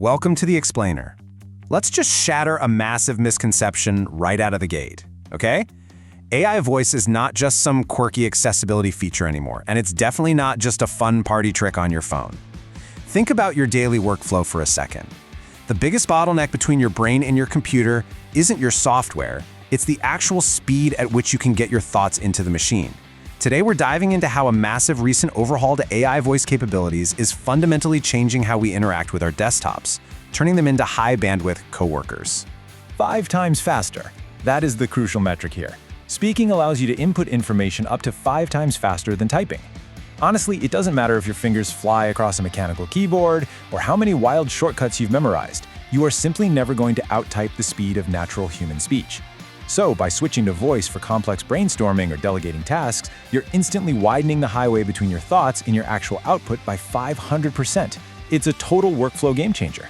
Welcome to the Explainer. Let's just shatter a massive misconception right out of the gate, okay? AI voice is not just some quirky accessibility feature anymore, and it's definitely not just a fun party trick on your phone. Think about your daily workflow for a second. The biggest bottleneck between your brain and your computer isn't your software, it's the actual speed at which you can get your thoughts into the machine. Today, we're diving into how a massive recent overhaul to AI voice capabilities is fundamentally changing how we interact with our desktops, turning them into high-bandwidth coworkers. 5 times faster. That is the crucial metric here. Speaking allows you to input information up to 5 times faster than typing. Honestly, it doesn't matter if your fingers fly across a mechanical keyboard or how many wild shortcuts you've memorized. You are simply never going to out-type the speed of natural human speech. So, by switching to voice for complex brainstorming or delegating tasks, you're instantly widening the highway between your thoughts and your actual output by 500%. It's a total workflow game changer.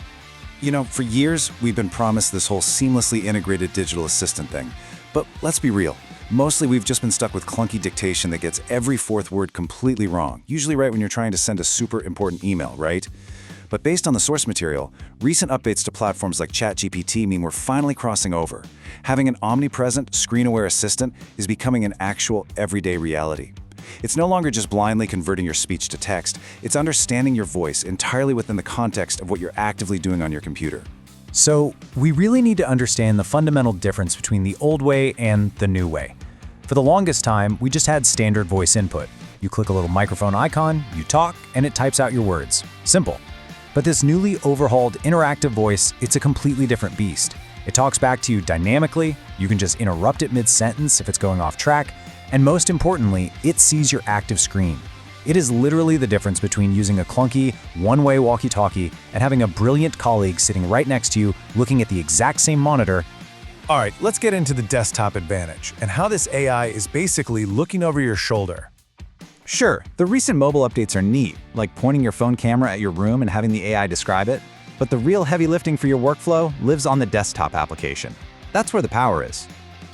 You know, for years, we've been promised this whole seamlessly integrated digital assistant thing. But let's be real. Mostly, we've just been stuck with clunky dictation that gets every fourth word completely wrong, usually right when you're trying to send a super important email, right? But based on the source material, recent updates to platforms like ChatGPT mean we're finally crossing over. Having an omnipresent, screen-aware assistant is becoming an actual everyday reality. It's no longer just blindly converting your speech to text, it's understanding your voice entirely within the context of what you're actively doing on your computer. So, we really need to understand the fundamental difference between the old way and the new way. For the longest time, we just had standard voice input. You click a little microphone icon, you talk, and it types out your words. Simple. But this newly overhauled interactive voice, it's a completely different beast. It talks back to you dynamically, you can just interrupt it mid-sentence if it's going off track, and most importantly, it sees your active screen. It is literally the difference between using a clunky, one-way walkie-talkie and having a brilliant colleague sitting right next to you looking at the exact same monitor. All right, let's get into the desktop advantage and how this AI is basically looking over your shoulder. Sure, the recent mobile updates are neat, like pointing your phone camera at your room and having the AI describe it, but the real heavy lifting for your workflow lives on the desktop application. That's where the power is.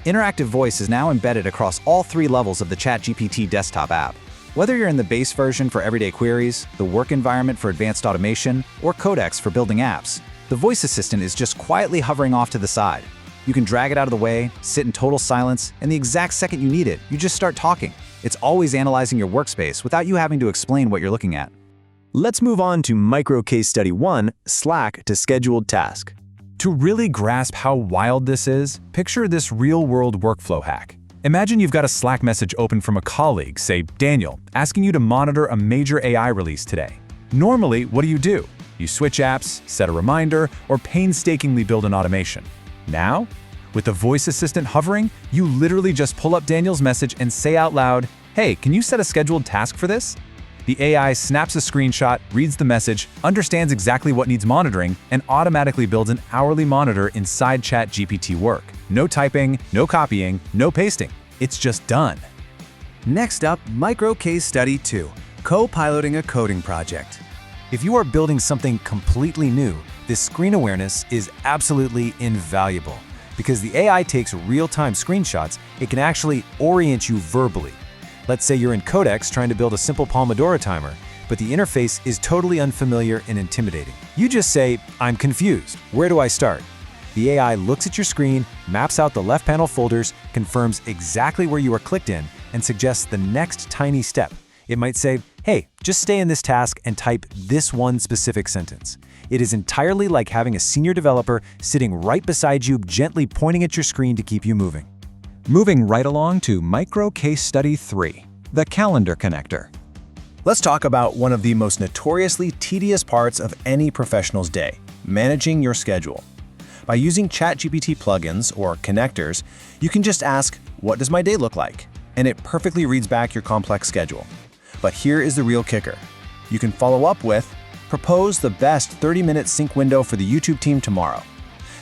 Interactive voice is now embedded across all 3 levels of the ChatGPT desktop app. Whether you're in the base version for everyday queries, the work environment for advanced automation, or Codex for building apps, the voice assistant is just quietly hovering off to the side. You can drag it out of the way, sit in total silence, and the exact second you need it, you just start talking. It's always analyzing your workspace without you having to explain what you're looking at. Let's move on to micro case study 1, Slack to scheduled task. To really grasp how wild this is, picture this real-world workflow hack. Imagine you've got a Slack message open from a colleague, say Daniel, asking you to monitor a major AI release today. Normally, what do? You switch apps, set a reminder, or painstakingly build an automation. Now, with the voice assistant hovering, you literally just pull up Daniel's message and say out loud, "Hey, can you set a scheduled task for this?" The AI snaps a screenshot, reads the message, understands exactly what needs monitoring, and automatically builds an hourly monitor inside ChatGPT work. No typing, no copying, no pasting. It's just done. Next up, micro case study 2, co-piloting a coding project. If you are building something completely new, this screen awareness is absolutely invaluable. Because the AI takes real-time screenshots, it can actually orient you verbally. Let's say you're in Codex trying to build a simple Pomodoro timer, but the interface is totally unfamiliar and intimidating. You just say, "I'm confused. Where do I start?" The AI looks at your screen, maps out the left panel folders, confirms exactly where you are clicked in, and suggests the next tiny step. It might say, "Hey, just stay in this task and type this one specific sentence." It is entirely like having a senior developer sitting right beside you, gently pointing at your screen to keep you moving. Moving right along to micro case study 3, the calendar connector. Let's talk about one of the most notoriously tedious parts of any professional's day, managing your schedule. By using ChatGPT plugins or connectors, you can just ask, "What does my day look like?" and it perfectly reads back your complex schedule. But here is the real kicker. You can follow up with, "Propose the best 30-minute sync window for the YouTube team tomorrow."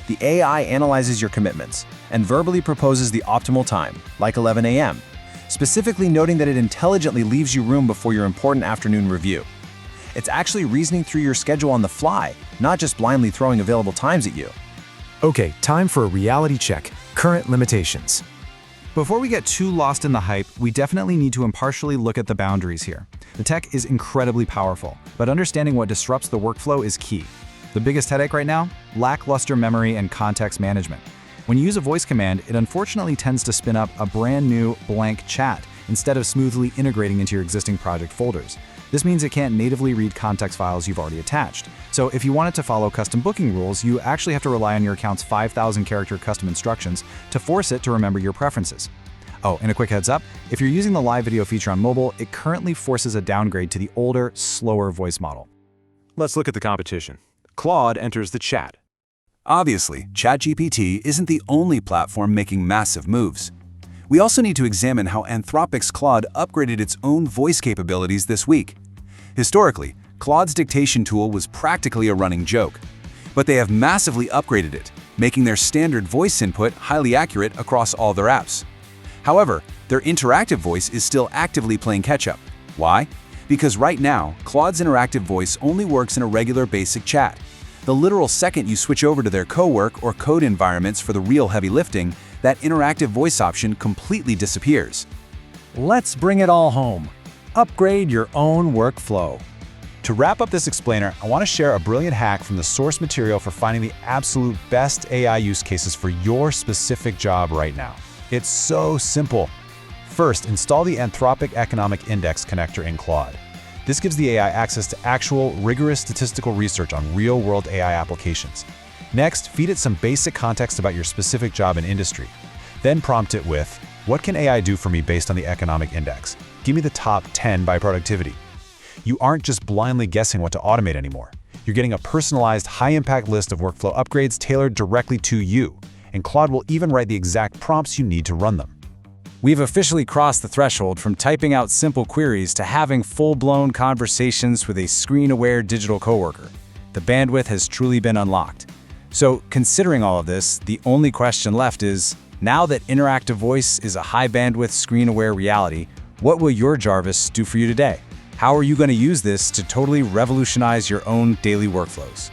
The AI analyzes your commitments and verbally proposes the optimal time, like 11 a.m., specifically noting that it intelligently leaves you room before your important afternoon review. It's actually reasoning through your schedule on the fly, not just blindly throwing available times at you. Okay, time for a reality check. Current limitations. Before we get too lost in the hype, we definitely need to impartially look at the boundaries here. The tech is incredibly powerful, but understanding what disrupts the workflow is key. The biggest headache right now? Lackluster memory and context management. When you use a voice command, it unfortunately tends to spin up a brand new blank chat instead of smoothly integrating into your existing project folders. This means it can't natively read context files you've already attached. So if you want it to follow custom booking rules, you actually have to rely on your account's 5,000 character custom instructions to force it to remember your preferences. Oh, and a quick heads up, if you're using the live video feature on mobile, it currently forces a downgrade to the older, slower voice model. Let's look at the competition. Claude enters the chat. Obviously, ChatGPT isn't the only platform making massive moves. We also need to examine how Anthropic's Claude upgraded its own voice capabilities this week. Historically, Claude's dictation tool was practically a running joke, but they have massively upgraded it, making their standard voice input highly accurate across all their apps. However, their interactive voice is still actively playing catch-up. Why? Because right now, Claude's interactive voice only works in a regular basic chat. The literal second you switch over to their co-work or code environments for the real heavy lifting, that interactive voice option completely disappears. Let's bring it all home. Upgrade your own workflow. To wrap up this explainer, I want to share a brilliant hack from the source material for finding the absolute best AI use cases for your specific job right now. It's so simple. First, install the Anthropic Economic Index connector in Claude. This gives the AI access to actual, rigorous statistical research on real-world AI applications. Next, feed it some basic context about your specific job and industry. Then prompt it with, what can AI do for me based on the economic index? Give me the top 10 by productivity. You aren't just blindly guessing what to automate anymore. You're getting a personalized, high-impact list of workflow upgrades tailored directly to you, and Claude will even write the exact prompts you need to run them. We've officially crossed the threshold from typing out simple queries to having full-blown conversations with a screen-aware digital coworker. The bandwidth has truly been unlocked. So, considering all of this, the only question left is, now that interactive voice is a high-bandwidth screen-aware reality, what will your Jarvis do for you today? How are you going to use this to totally revolutionize your own daily workflows?